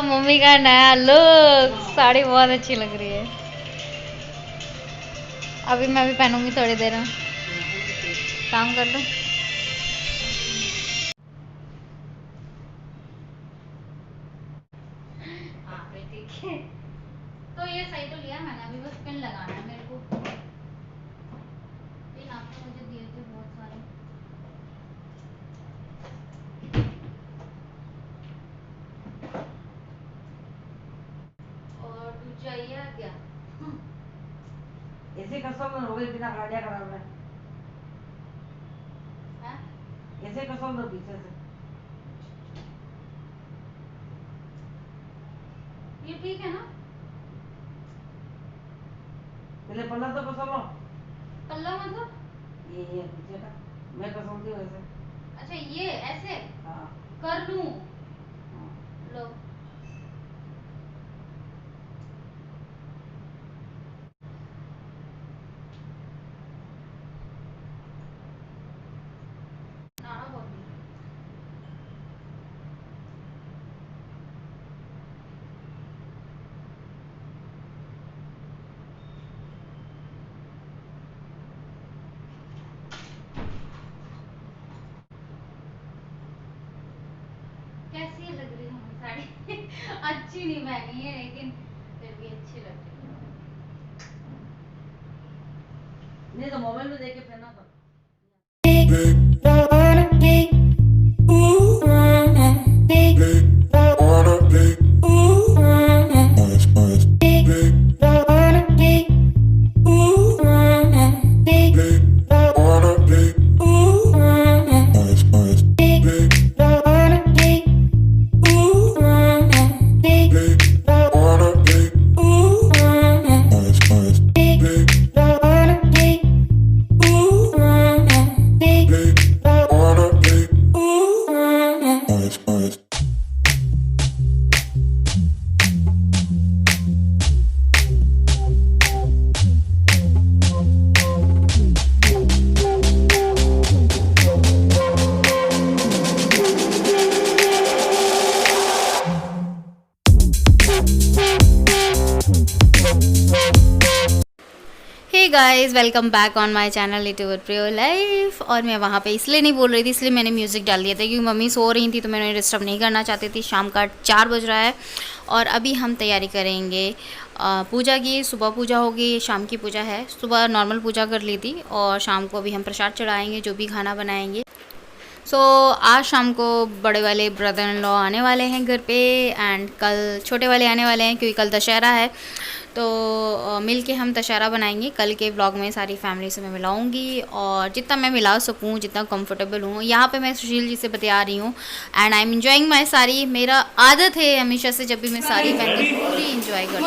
Mummy का नया look, sari बहुत अच्छी लग रही है। अभी मैं भी पहनूंगी थोड़ी देर में। काम कर लो। हाँ ठीक है। तो ये सही तो लिया मैंने, अभी बस पिन लगाना है मेरे को। पिन आपने मुझे दिए थे बहुत सारे। और तू चाहिए क्या? ऐसे कसम हो गई बिना गाड़ियाँ खराब है। ऐसे कसम दो पीछे से। ये ठीक है ना? पहले पल्ला तो कसम लो। पल्ला मतलब? ये पीछे का मैं कसमती हूँ ऐसे। अच्छा ये ऐसे हाँ कर लूं? हाँ। लो। नाड़ा बहुत है। कैसी लग रही हूँ साड़ी? अच्छी नहीं पहनी है लेकिन फिर भी अच्छी लग रही है। नहीं तो मोबाइल में देख के पहना था। Hey guys, welcome back on my channel YouTuber Priyo life. और मैं वहाँ पे इसलिए नहीं बोल रही थी, इसलिए मैंने म्यूज़िक डाल दिया था क्योंकि मम्मी सो रही थी तो मैं उन्हें डिस्टर्ब नहीं करना चाहती थी। शाम का 4 बज रहा है और अभी हम तैयारी करेंगे पूजा की। सुबह पूजा होगी, शाम की पूजा है। सुबह नॉर्मल पूजा कर ली थी और शाम को अभी हम प्रसाद चढ़ाएँगे, जो भी खाना बनाएँगे। आज शाम को बड़े वाले ब्रदर इन लॉ आने वाले हैं घर पे एंड कल छोटे वाले आने वाले हैं क्योंकि कल दशहरा है। तो मिल के हम दशहरा बनाएंगे। कल के व्लॉग में सारी फैमिली से मैं मिलाऊंगी और जितना मैं मिला सकूं, जितना कंफर्टेबल हूं। यहाँ पे मैं सुशील जी से बतिया रही हूँ and I am enjoying my sari. मेरा आदत है हमेशा से, जब भी मैं साड़ी पहनती हूँ पूरी इंजॉय करती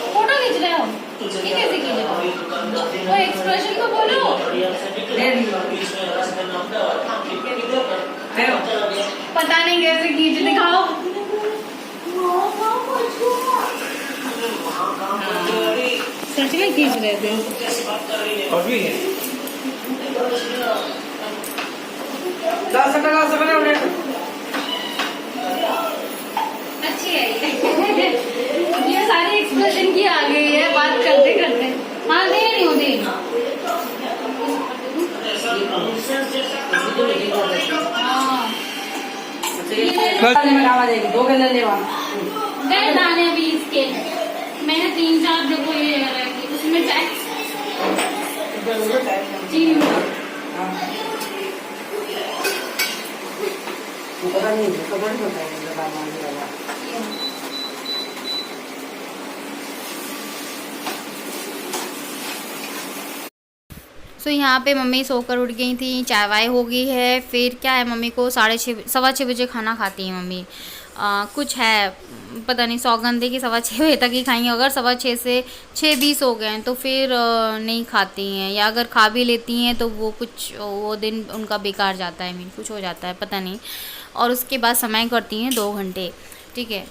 फोटो खींच रहे हो? ये कैसे खींच? वो एक्सप्रेशन तो बोलो। पता नहीं कैसे खींच, दिखाओ। सच में खींच रहे थे। अच्छी है ये सारी एक्सप्रेशन की आ गई है बात करते करते। हाँ दे नहीं होती। दाने अभी इसके मैंने 3-4 देखो ये उसमें टैक्स पता नहीं सो यहाँ पे मम्मी सोकर उठ गई थी, चाय वाय हो गई है। फिर क्या है, मम्मी को 6:30 6:15 बजे खाना खाती है मम्मी। कुछ है पता नहीं, सौगंध है कि 6:15 बजे तक ही खाएंगे। अगर 6:15 से 6:20 हो गए हैं तो फिर नहीं खाती हैं, या अगर खा भी लेती हैं तो वो कुछ वो दिन उनका बेकार जाता है, मीन कुछ हो जाता है पता नहीं। और उसके बाद समय करती हैं 2 घंटे। ठीक है।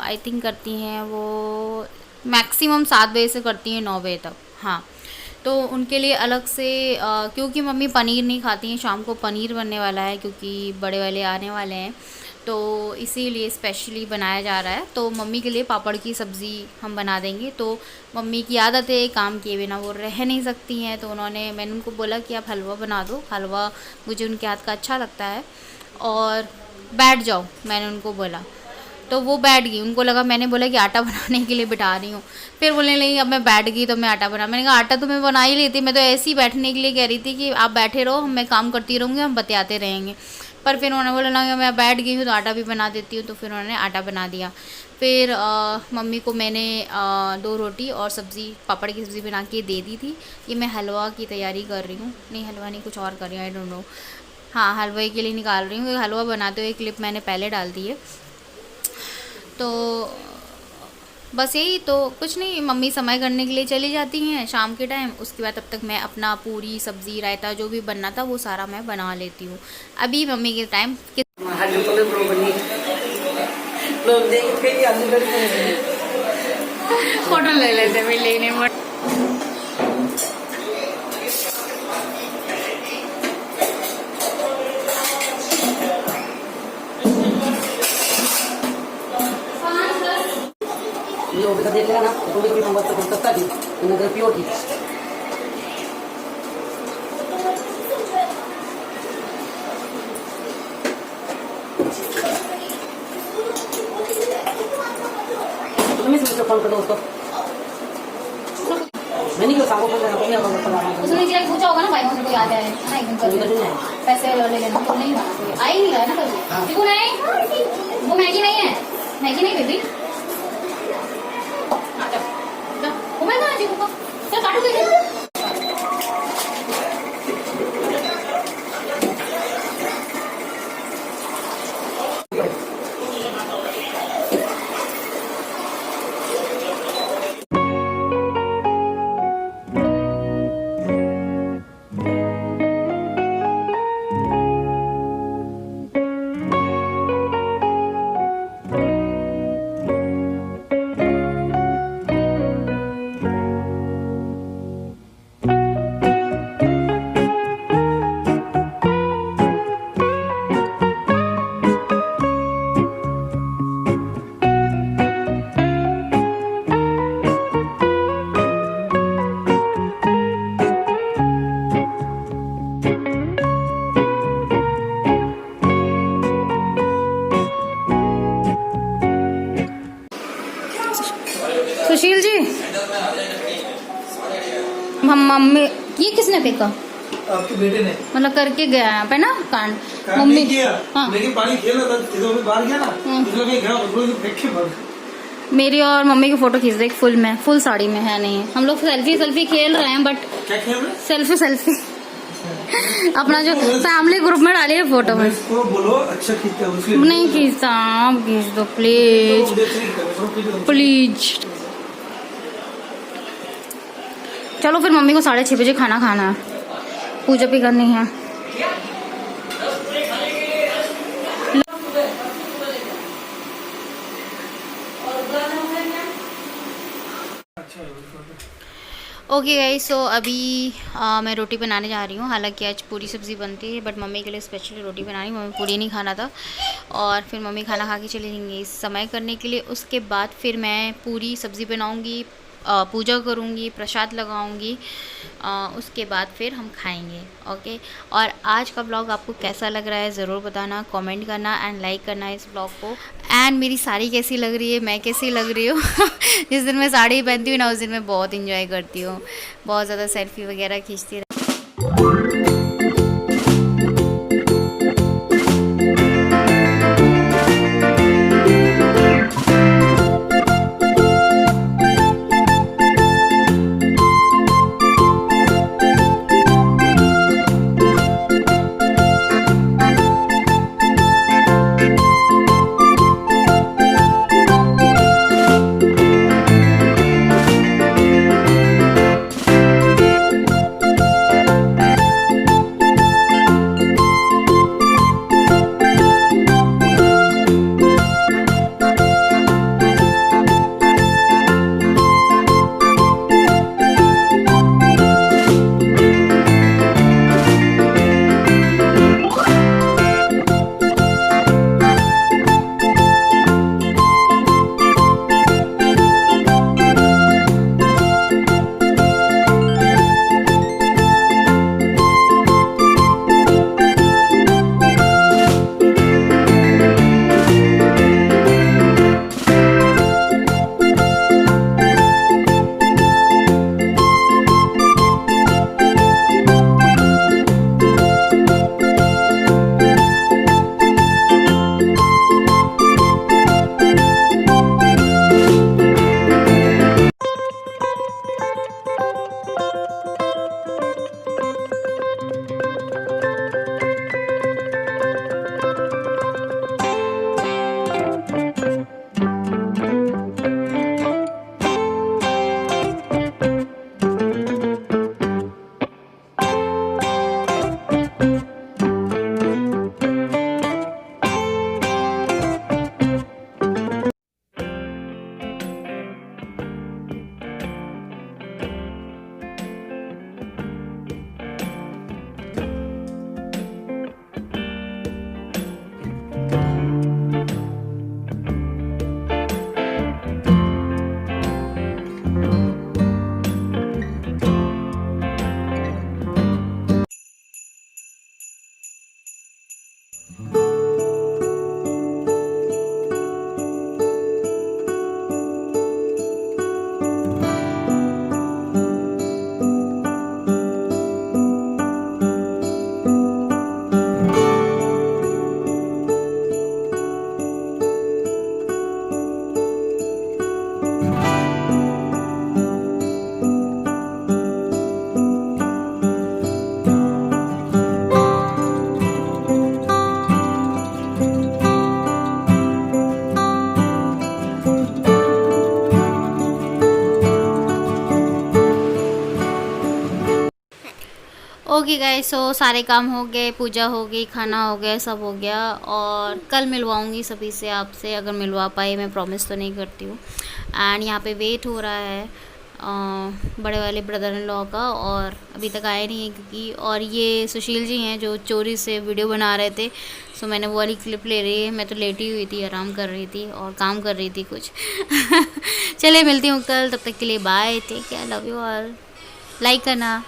आई थिंक करती हैं वो मैक्सिमम 7 बजे से करती हैं 9 बजे तक। हाँ, तो उनके लिए अलग से क्योंकि मम्मी पनीर नहीं खाती हैं, शाम को पनीर बनने वाला है क्योंकि बड़े वाले आने वाले हैं, तो इसीलिए स्पेशली बनाया जा रहा है। तो मम्मी के लिए पापड़ की सब्ज़ी हम बना देंगे। तो मम्मी की आदत है काम किए बिना वो रह नहीं सकती हैं, तो मैंने उनको बोला कि आप हलवा बना दो, हलवा मुझे उनके हाथ का अच्छा लगता है, और बैठ जाओ, मैंने उनको बोला। तो वो बैठ गई, उनको लगा मैंने बोला कि आटा बनाने के लिए बिठा रही हूँ, फिर बोलने लगी अब मैं बैठ गई तो मैं आटा बना। मैंने कहा आटा तो मैं बना ही लेती, मैं तो ऐसे ही बैठने के लिए कह रही थी कि आप बैठे रहो, मैं काम करती रहूँगी, हम बतियाते रहेंगे। पर फिर उन्होंने बोला ना मैं बैठ गई हूँ तो आटा भी बना देती हूँ, तो फिर उन्होंने आटा बना दिया। फिर मम्मी को मैंने 2 रोटी और सब्ज़ी, पापड़ की सब्ज़ी बना के दे दी थी। ये मैं हलवा की तैयारी कर रही हूँ, नहीं हलवा नहीं, कुछ और कर रही हूँ, आई डोंट नो। हाँ, हलवे के लिए निकाल रही हूँ। हलवा बनाते हुए क्लिप मैंने पहले डाल दी है। तो बस यही, तो कुछ नहीं, मम्मी समय करने के लिए चली जाती हैं शाम के टाइम, उसके बाद तब तक मैं अपना पूरी सब्ज़ी रायता जो भी बनना था वो सारा मैं बना लेती हूँ। अभी मम्मी के टाइम फोटो ले लेते हैं लेने में। Io per vedere la come prima volta contattati, una delle più oggi. Come si può fare questo? मैंने क्यों सामने बोल रहा हूँ, मैं बोल रहा हूँ। उसने क्या पूछा होगा ना भाई, मुझे कोई आ जाए ना एकदम कर पैसे ले लेना, तो नहीं बना कोई आ ही नहीं रहा है ना कभी। देखो नहीं, वो मैगी नहीं है, मैगी नहीं बेबी। वो मैं कहाँ जीवूँ, चल काटो दे। सुशील जी, हम मम्मी, ये किसने फेंका? आपके बेटे ने। मतलब करके गया यहाँ पे ना कांड। मम्मी किया, हाँ, लेकिन पानी खेल रहा था, चीजों में बाहर गया ना, इसलिए मैं गया उसको फेंक के भर। मेरी और मम्मी की फोटो खींच दे, फुल में, फुल साड़ी में है नहीं, हम लोग सेल्फी खेल रहे हैं, बट क्या खेल रहे? सेल्फी अपना जो फैमिली ग्रुप में डाली है फोटो में। इसको बोलो अच्छा खींचता है, उसके नहीं खींचता, आप खींच दो प्लीज प्लीज। चलो फिर मम्मी को 6:30 बजे खाना खाना है, पूजा भी करनी है। ओके गाइस, सो अभी मैं रोटी बनाने जा रही हूँ। हालांकि आज पूरी सब्ज़ी बनती है, बट मम्मी के लिए स्पेशली रोटी बनानी, मम्मी पूरी नहीं खाना था। और फिर मम्मी खाना खा के चली जाएंगी समय करने के लिए। उसके बाद फिर मैं पूरी सब्ज़ी बनाऊँगी, पूजा करूँगी, प्रसाद लगाऊँगी, उसके बाद फिर हम खाएंगे। ओके, और आज का ब्लॉग आपको कैसा लग रहा है ज़रूर बताना, कमेंट करना एंड लाइक करना इस ब्लॉग को। एंड मेरी साड़ी कैसी लग रही है, मैं कैसी लग रही हूँ जिस दिन मैं साड़ी पहनती हूँ ना, उस दिन मैं बहुत इंजॉय करती हूँ, बहुत ज़्यादा सेल्फी वगैरह खींचती ओके गाइस, सो सारे काम हो गए, पूजा हो गई, खाना हो गया, सब हो गया। और कल मिलवाऊंगी सभी से आपसे, अगर मिलवा पाए, मैं प्रॉमिस तो नहीं करती हूँ। एंड यहाँ पे वेट हो रहा है बड़े वाले ब्रदर इन लॉ का, और अभी तक आए नहीं है क्योंकि, और ये सुशील जी हैं जो चोरी से वीडियो बना रहे थे। सो मैंने वो वाली क्लिप ले रही है, मैं तो लेटी हुई थी, आराम कर रही थी और काम कर रही थी कुछ। चलिए मिलती हूँ कल, तब तक के लिए bye, take care, love you all, like करना।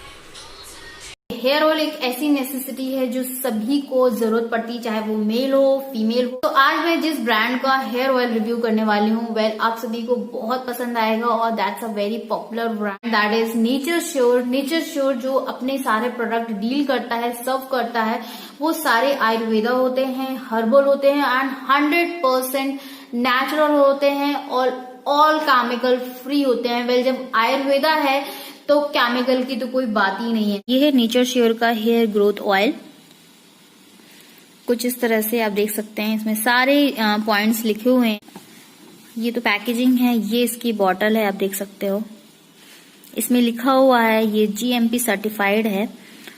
हेयर ऑयल एक ऐसी नेसेसिटी है जो सभी को जरूरत पड़ती है, चाहे वो मेल हो फीमेल हो। तो आज मैं जिस ब्रांड का हेयर ऑयल रिव्यू करने वाली हूँ, वेल आप सभी को बहुत पसंद आएगा, और that's a very popular brand, that is nature sure. Nature sure जो अपने सारे प्रोडक्ट डील करता है, सर्व करता है, वो सारे आयुर्वेदा होते हैं, हर्बल होते हैं एंड 100% नेचुरल होते हैं और ऑल केमिकल फ्री होते हैं। वेल जब आयुर्वेदा है तो केमिकल की तो कोई बात ही नहीं है। ये है नेचर श्योर का हेयर ग्रोथ ऑयल, कुछ इस तरह से आप देख सकते हैं, इसमें सारे पॉइंट्स लिखे हुए हैं। ये तो पैकेजिंग है, ये इसकी बॉटल है, आप देख सकते हो, इसमें लिखा हुआ है ये GMP सर्टिफाइड है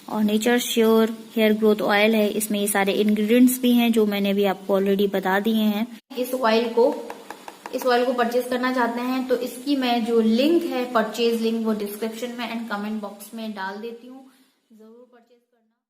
और Nature Sure hair growth oil है। इसमें ये सारे इंग्रेडिएंट्स भी हैं जो मैंने भी आपको ऑलरेडी बता दिए हैं। इस ऑयल को परचेज करना चाहते हैं तो इसकी मैं जो लिंक है, परचेज लिंक, वो डिस्क्रिप्शन में एंड कमेंट बॉक्स में डाल देती हूँ, जरूर परचेज करना।